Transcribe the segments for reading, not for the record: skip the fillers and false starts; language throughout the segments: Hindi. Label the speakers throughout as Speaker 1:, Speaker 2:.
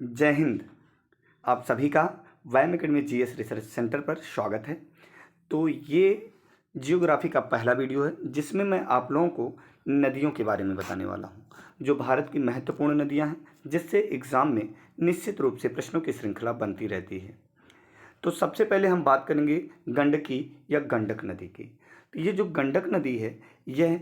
Speaker 1: जय हिंद। आप सभी का वैम अकेडमी जीएस रिसर्च सेंटर पर स्वागत है। तो ये जियोग्राफी का पहला वीडियो है जिसमें मैं आप लोगों को नदियों के बारे में बताने वाला हूँ, जो भारत की महत्वपूर्ण नदियाँ हैं, जिससे एग्ज़ाम में निश्चित रूप से प्रश्नों की श्रृंखला बनती रहती है। तो सबसे पहले हम बात करेंगे गंडकी या गंडक नदी की। तो ये जो गंडक नदी है, यह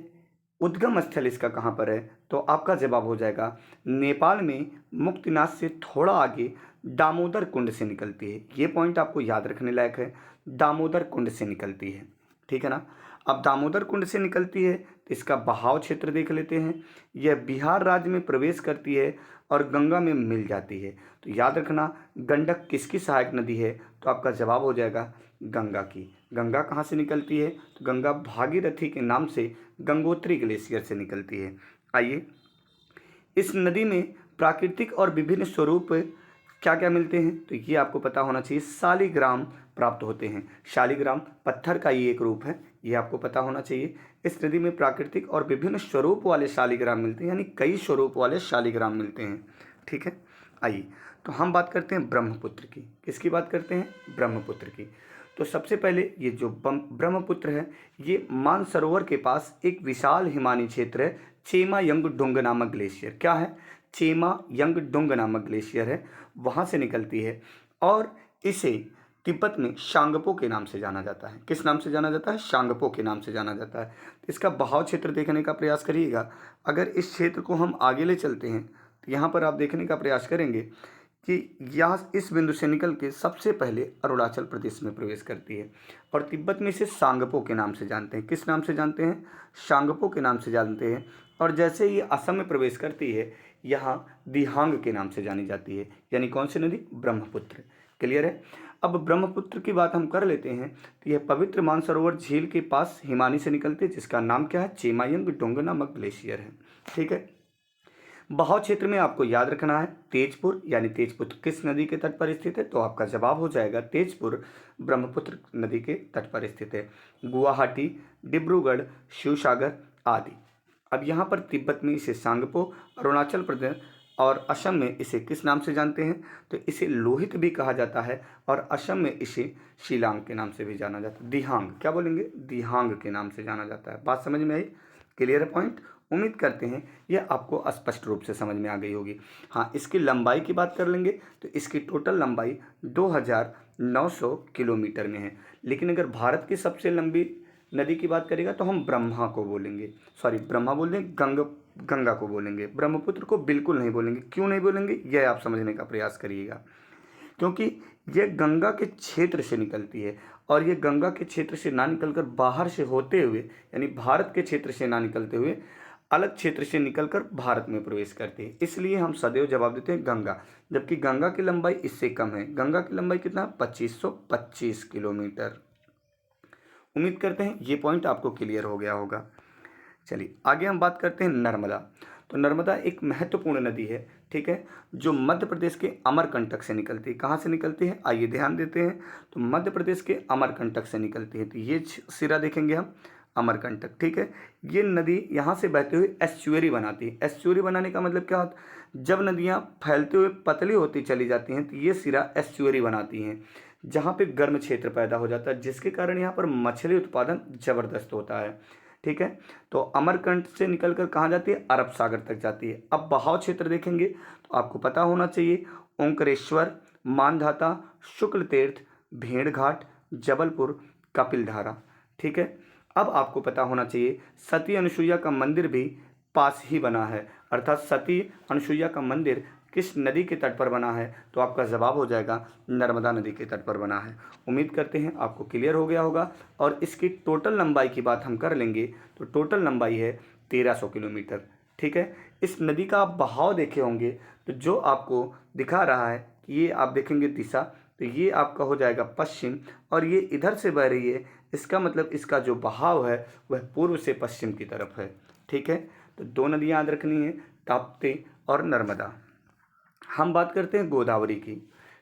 Speaker 1: उद्गम स्थल इसका कहाँ पर है? तो आपका जवाब हो जाएगा नेपाल में मुक्तिनाथ से थोड़ा आगे दामोदर कुंड से निकलती है। ये पॉइंट आपको याद रखने लायक है, दामोदर कुंड से निकलती है, ठीक है ना। अब दामोदर कुंड से निकलती है तो इसका बहाव क्षेत्र देख लेते हैं। यह बिहार राज्य में प्रवेश करती है और गंगा में मिल जाती है। तो याद रखना, गंडक किसकी सहायक नदी है? तो आपका जवाब हो जाएगा गंगा की। गंगा कहाँ से निकलती है? तो गंगा भागीरथी के नाम से गंगोत्री ग्लेशियर से निकलती है। आइए, इस नदी में प्राकृतिक और विभिन्न स्वरूप क्या क्या मिलते हैं? तो ये आपको पता होना चाहिए। शालिग्राम प्राप्त होते हैं। शालिग्राम पत्थर का ही एक रूप है, ये आपको पता होना चाहिए। इस नदी में प्राकृतिक और विभिन्न स्वरूप वाले शालिग्राम मिलते हैं, यानी कई स्वरूप वाले शालिग्राम मिलते हैं, ठीक है। आइए, तो हम बात करते हैं ब्रह्मपुत्र की। किसकी बात करते हैं? ब्रह्मपुत्र की। तो सबसे पहले ये जो ब्रह्मपुत्र है, ये मानसरोवर के पास एक विशाल हिमानी क्षेत्र है। चेमा यंगडुंग नामक ग्लेशियर, क्या है? चेमा यंगडुंग नामक ग्लेशियर है, वहाँ से निकलती है और इसे तिब्बत में शांगपो के नाम से जाना जाता है। किस नाम से जाना जाता है? शांगपो के नाम से जाना जाता है। तो इसका बहाव क्षेत्र देखने का प्रयास करिएगा। अगर इस क्षेत्र को हम आगे ले चलते हैं तो यहाँ पर आप देखने का प्रयास करेंगे कि यहाँ इस बिंदु से निकल के सबसे पहले अरुणाचल प्रदेश में प्रवेश करती है और तिब्बत में इसे सांगपो के नाम से जानते हैं। किस नाम से जानते हैं? शांगपो के नाम से जानते हैं। और जैसे ये असम में प्रवेश करती है, यहाँ दिहांग के नाम से जानी जाती है। यानी कौन सी नदी? ब्रह्मपुत्र। क्लियर है? अब ब्रह्मपुत्र की बात हम कर लेते हैं। तो यह पवित्र मानसरोवर झील के पास हिमानी से निकलती है, जिसका नाम क्या है? चेमायंगडुंग नामक ग्लेशियर है, ठीक है। बहाव क्षेत्र में आपको याद रखना है तेजपुर, यानी तेजपुर किस नदी के तट पर स्थित है? तो आपका जवाब हो जाएगा तेजपुर ब्रह्मपुत्र नदी के तट पर स्थित है। गुवाहाटी, डिब्रूगढ़, शिवसागर आदि। अब यहाँ पर तिब्बत में इसे सांगपो, अरुणाचल प्रदेश और असम में इसे किस नाम से जानते हैं? तो इसे लोहित भी कहा जाता है और असम में इसे शिलांग के नाम से भी जाना जाता है। दिहांग, क्या बोलेंगे? दिहांग के नाम से जाना जाता है। बात समझ में आई? क्लियर है पॉइंट? उम्मीद करते हैं यह आपको स्पष्ट रूप से समझ में आ गई होगी। हाँ, इसकी लंबाई की बात कर लेंगे तो इसकी टोटल लंबाई 2900 किलोमीटर में है। लेकिन अगर भारत की सबसे लंबी नदी की बात करेगा तो हम ब्रह्मा को बोलेंगे, सॉरी ब्रह्मा बोल दें, गंगा को बोलेंगे, ब्रह्मपुत्र को बिल्कुल नहीं बोलेंगे। क्यों नहीं बोलेंगे, यह आप समझने का प्रयास करिएगा। क्योंकि यह गंगा के क्षेत्र से निकलती है और ये गंगा के क्षेत्र से ना निकलकर बाहर से होते हुए, यानी भारत के क्षेत्र से ना निकलते हुए अलग क्षेत्र से निकलकर भारत में प्रवेश करती है। इसलिए हम सदैव जवाब देते हैं गंगा, जबकि गंगा की लंबाई इससे कम है। गंगा की लंबाई कितना? 2525 किलोमीटर। उम्मीद करते हैं ये पॉइंट आपको क्लियर हो गया होगा। चलिए आगे हम बात करते हैं नर्मदा। तो नर्मदा एक महत्वपूर्ण नदी है, ठीक है, जो मध्य प्रदेश के अमरकंटक से निकलती है। कहाँ से निकलती है? आइए ध्यान देते हैं। तो मध्य प्रदेश के अमरकंटक से निकलती है। तो ये सिरा देखेंगे हम, अमरकंटक, ठीक है। ये नदी यहाँ से बहते हुए एस्चुअरी बनाती है। एस्चुअरी बनाने का मतलब क्या होता है? जब नदियाँ फैलते हुए पतली होती चली जाती हैं तो ये सिरा एस्चुअरी बनाती हैं, जहाँ पे गर्म क्षेत्र पैदा हो जाता है, जिसके कारण यहाँ पर मछली उत्पादन जबरदस्त होता है, ठीक है। तो अमरकंटक से निकलकर कहाँ जाती है? अरब सागर तक जाती है। अब बहाव क्षेत्र देखेंगे तो आपको पता होना चाहिए ओंकारेश्वर, मानधाता, शुक्ल तीर्थ, भेड़घाट, जबलपुर, कपिलधारा, ठीक है। अब आपको पता होना चाहिए सती अनुसुईया का मंदिर भी पास ही बना है, अर्थात सती अनुसुईया का मंदिर किस नदी के तट पर बना है? तो आपका जवाब हो जाएगा नर्मदा नदी के तट पर बना है। उम्मीद करते हैं आपको क्लियर हो गया होगा। और इसकी टोटल लंबाई की बात हम कर लेंगे तो टोटल लंबाई है 1300 किलोमीटर, ठीक है। इस नदी का आप बहाव देखे होंगे तो जो आपको दिखा रहा है कि ये आप देखेंगे दिशा, तो ये आपका हो जाएगा पश्चिम और ये इधर से बह रही है। इसका मतलब इसका जो बहाव है वह पूर्व से पश्चिम की तरफ है, ठीक है। तो दो नदियाँ याद रखनी है, ताप्ती और नर्मदा। हम बात करते हैं गोदावरी की।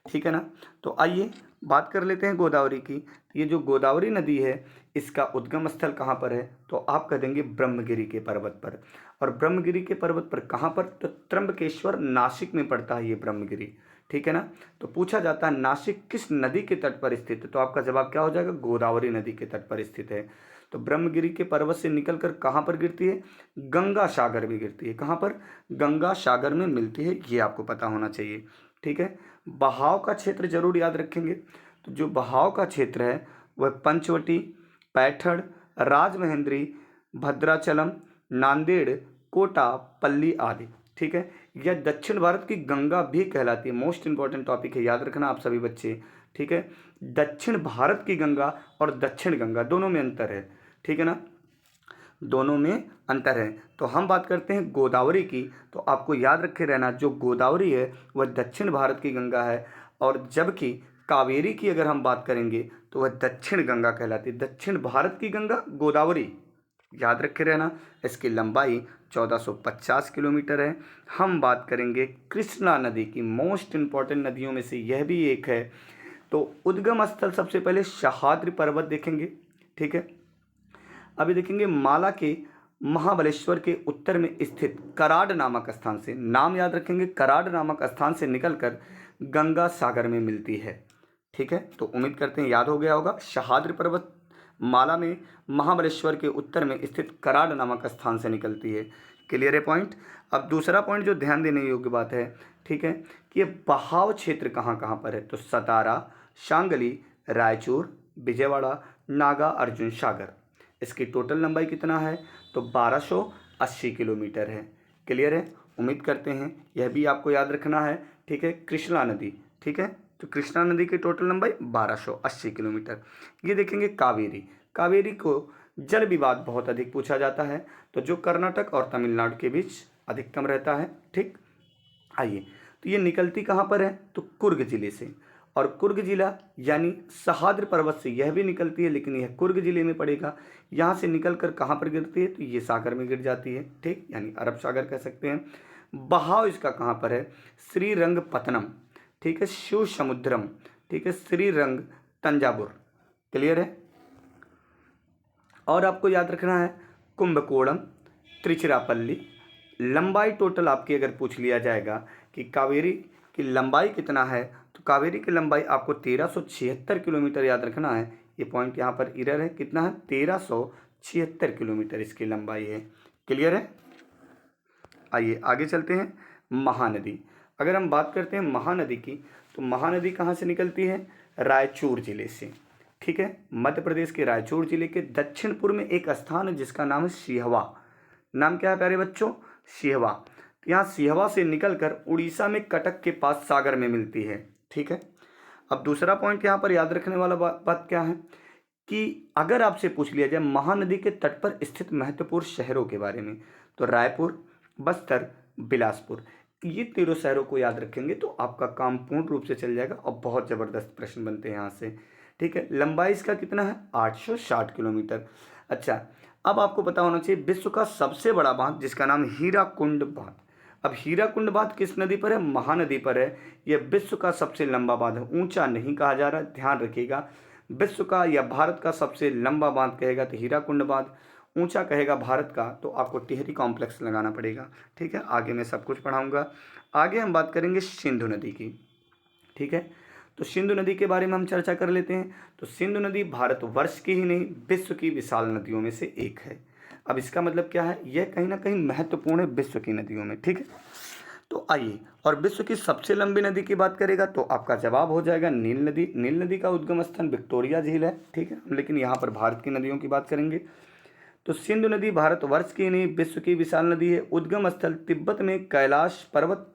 Speaker 1: ठीक है ना। तो आइए बात कर लेते हैं गोदावरी की। ये जो गोदावरी नदी है इसका उद्गम स्थल कहाँ पर है, तो आप कह देंगे ब्रह्मगिरी के पर्वत पर। और ब्रह्मगिरी के पर्वत पर कहाँ पर, तो त्र्यंबकेश्वर नासिक में पड़ता है ये ब्रह्मगिरी, ठीक है ना। तो पूछा जाता है नासिक किस नदी के तट पर स्थित है, तो आपका जवाब क्या हो जाएगा, गोदावरी नदी के तट पर स्थित है। तो ब्रह्मगिरी के पर्वत से निकलकर कहाँ पर गिरती है, गंगा सागर में गिरती है। कहाँ पर, गंगा सागर में मिलती है, ये आपको पता होना चाहिए, ठीक है। बहाव का क्षेत्र जरूर याद रखेंगे। तो जो बहाव का क्षेत्र है वह पंचवटी, पैठण, राजमहेंद्री, भद्राचलम, नांदेड़, कोटा, पल्ली आदि, ठीक है। यह दक्षिण भारत की गंगा भी कहलाती है। मोस्ट इंपॉर्टेंट टॉपिक है, याद रखना आप सभी बच्चे, ठीक है। दक्षिण भारत की गंगा और दक्षिण गंगा दोनों में अंतर है, ठीक है ना, दोनों में अंतर है। तो हम बात करते हैं गोदावरी की। तो आपको याद रखे रहना, जो गोदावरी है वह दक्षिण भारत की गंगा है, और जबकि कावेरी की अगर हम बात करेंगे तो वह दक्षिण गंगा कहलाती है। दक्षिण भारत की गंगा गोदावरी, याद रखे रहना। इसकी लंबाई 1450 किलोमीटर है। हम बात करेंगे कृष्णा नदी की, मोस्ट इंपॉर्टेंट नदियों में से यह भी एक है। तो उद्गम स्थल सबसे पहले सह्याद्री पर्वत देखेंगे, ठीक है। अभी देखेंगे माला के महाबलेश्वर के उत्तर में स्थित कराड नामक स्थान से, नाम याद रखेंगे, कराड नामक स्थान से निकलकर गंगा सागर में मिलती है, ठीक है। तो उम्मीद करते हैं याद हो गया होगा। सह्याद्री पर्वत माला में महाबलेश्वर के उत्तर में स्थित कराड नामक स्थान से निकलती है। क्लियर है पॉइंट। अब दूसरा पॉइंट जो ध्यान देने योग्य बात है, ठीक है, कि ये बहाव क्षेत्र कहाँ कहाँ पर है, तो सतारा, शांगली, रायचूर, विजयवाड़ा, नागा अर्जुन सागर। इसकी टोटल लंबाई कितना है, तो 1280 किलोमीटर है। क्लियर है। उम्मीद करते हैं यह भी आपको याद रखना है, ठीक है। कृष्णा नदी, ठीक है, तो कृष्णा नदी की टोटल लंबाई 1280 किलोमीटर। ये देखेंगे कावेरी। कावेरी को जल विवाद बहुत अधिक पूछा जाता है, तो जो कर्नाटक और तमिलनाडु के बीच अधिकतम रहता है, ठीक। आइए, तो ये निकलती कहाँ पर है, तो कुर्ग जिले से। और कुर्ग जिला यानी सह्याद्री पर्वत से यह भी निकलती है, लेकिन यह कुर्ग जिले में पड़ेगा। यहाँ से निकलकर कहाँ पर गिरती है, तो ये सागर में गिर जाती है, ठीक, यानी अरब सागर कह सकते हैं। बहाव इसका कहाँ पर है, श्रीरंगपत्तनम, ठीक है, शिव समुद्रम, ठीक है, श्रीरंग तंजावुर। क्लियर है। और आपको याद रखना है कुंभकोणम, त्रिचिरापल्ली। लंबाई टोटल आपकी अगर पूछ लिया जाएगा कि कावेरी की लंबाई कितना है, तो कावेरी की लंबाई आपको 1376 किलोमीटर याद रखना है। ये पॉइंट यहाँ पर इरर है, कितना है, 1376 किलोमीटर इसकी लंबाई है। क्लियर है। आइए आगे चलते हैं। महानदी, अगर हम बात करते हैं महानदी की, तो महानदी कहाँ से निकलती है, रायचूर जिले से, ठीक है। मध्य प्रदेश के रायचूर जिले के दक्षिण पूर्व में एक स्थान है जिसका नाम है सिहवा। नाम क्या है प्यारे बच्चों, सिहवा। तो यहाँ सिहवा से निकलकर उड़ीसा में कटक के पास सागर में मिलती है, ठीक है। अब दूसरा पॉइंट यहाँ पर याद रखने वाला बात क्या है, कि अगर आपसे पूछ लिया जाए महानदी के तट पर स्थित महत्वपूर्ण शहरों के बारे में, तो रायपुर, बस्तर, बिलासपुर, ये तीनों शहरों को याद रखेंगे तो आपका काम पूर्ण रूप से चल जाएगा। और बहुत ज़बरदस्त प्रश्न बनते हैं यहाँ से, ठीक है। लंबाई इसका कितना है, 860 किलोमीटर। अच्छा, अब आपको पता होना चाहिए विश्व का सबसे बड़ा बांध जिसका नाम हीराकुंड बांध। अब हीराकुंड बांध किस नदी पर है, महानदी पर है। यह विश्व का सबसे लंबा बांध है, ऊंचा नहीं कहा जा रहा, ध्यान रखिएगा। विश्व का या भारत का सबसे लंबा बांध कहेगा तो हीराकुंड बांध, ऊंचा कहेगा भारत का तो आपको टिहरी कॉम्प्लेक्स लगाना पड़ेगा, ठीक है। आगे मैं सब कुछ पढ़ाऊंगा। आगे हम बात करेंगे सिंधु नदी की, ठीक है। तो सिंधु नदी के बारे में हम चर्चा कर लेते हैं। तो सिंधु नदी भारतवर्ष की ही नहीं विश्व की विशाल नदियों में से एक है। अब इसका मतलब क्या है, यह कहीं ना कहीं महत्वपूर्ण है विश्व की नदियों में, ठीक है। तो आइए, और विश्व की सबसे लंबी नदी की बात करेगा तो आपका जवाब हो जाएगा नील नदी। नील नदी का उद्गम स्थान विक्टोरिया झील है, ठीक है, लेकिन यहाँ पर भारत की नदियों की बात करेंगे। तो सिंधु नदी भारतवर्ष की नहीं विश्व की विशाल नदी है। उद्गम स्थल तिब्बत में कैलाश पर्वत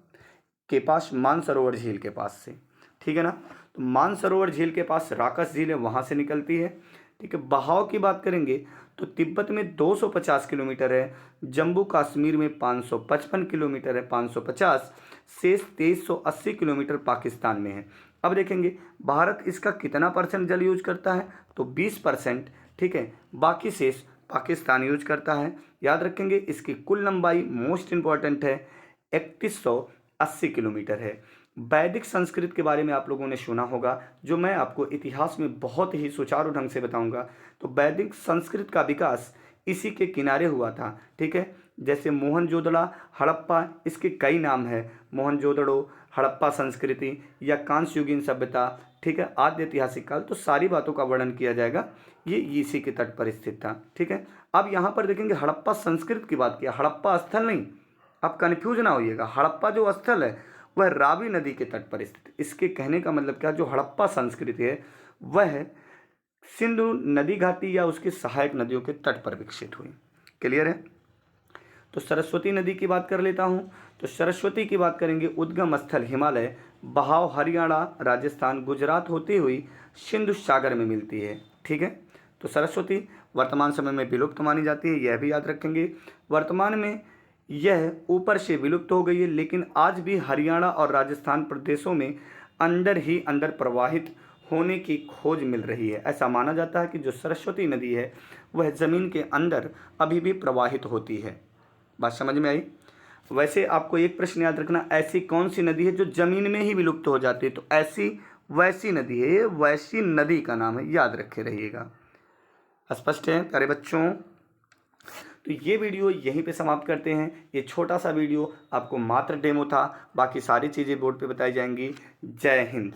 Speaker 1: के पास मानसरोवर झील के पास से, ठीक है ना। तो मानसरोवर झील के पास राकस झील है, वहाँ से निकलती है, ठीक है। बहाव की बात करेंगे तो तिब्बत में 250 किलोमीटर है, जम्मू कश्मीर में 555 किलोमीटर है, 550, शेष 2380 किलोमीटर पाकिस्तान में है। अब देखेंगे भारत इसका कितना परसेंट जल यूज करता है, तो 20%, ठीक है, बाकी शेष पाकिस्तान यूज करता है। याद रखेंगे इसकी कुल लंबाई मोस्ट इंपॉर्टेंट है 80 किलोमीटर है। वैदिक संस्कृत के बारे में आप लोगों ने सुना होगा, जो मैं आपको इतिहास में बहुत ही सुचारू ढंग से बताऊंगा। तो वैदिक संस्कृत का विकास इसी के किनारे हुआ था, ठीक है। जैसे मोहनजोदड़ो, हड़प्पा, इसके कई नाम हैं, मोहनजोदड़ो, हड़प्पा संस्कृति या कांस्ययुगीन सभ्यता, ठीक है, आद्य ऐतिहासिक काल। तो सारी बातों का वर्णन किया जाएगा। ये इसी के तट पर स्थित था, ठीक है। अब यहाँ पर देखेंगे हड़प्पा संस्कृत की बात किया, हड़प्पा स्थल नहीं, आप कन्फ्यूज ना होइएगा। हड़प्पा जो स्थल है वह रावी नदी के तट पर स्थित। इसके कहने का मतलब क्या, जो हड़प्पा संस्कृति है वह सिंधु नदी घाटी या उसकी सहायक नदियों के तट पर विकसित हुई। क्लियर है। तो सरस्वती नदी की बात कर लेता हूँ। तो सरस्वती की बात करेंगे, उद्गम स्थल हिमालय, बहाव हरियाणा, राजस्थान, गुजरात होती हुई सिंधु सागर में मिलती है, ठीक है। तो सरस्वती वर्तमान समय में विलुप्त मानी जाती है, यह भी याद रखेंगे। वर्तमान में यह ऊपर से विलुप्त हो गई है, लेकिन आज भी हरियाणा और राजस्थान प्रदेशों में अंदर ही अंदर प्रवाहित होने की खोज मिल रही है। ऐसा माना जाता है कि जो सरस्वती नदी है वह ज़मीन के अंदर अभी भी प्रवाहित होती है। बात समझ में आई। वैसे आपको एक प्रश्न याद रखना, ऐसी कौन सी नदी है जो ज़मीन में ही विलुप्त हो जाती है? तो ऐसी वैसी नदी है, वैसी नदी का नाम है, याद रखे रहिएगा। स्पष्ट है प्यारे बच्चों। तो ये वीडियो यहीं पे समाप्त करते हैं। ये छोटा सा वीडियो आपको मात्र डेमो था, बाकी सारी चीज़ें बोर्ड पे बताई जाएंगी। जय हिंद।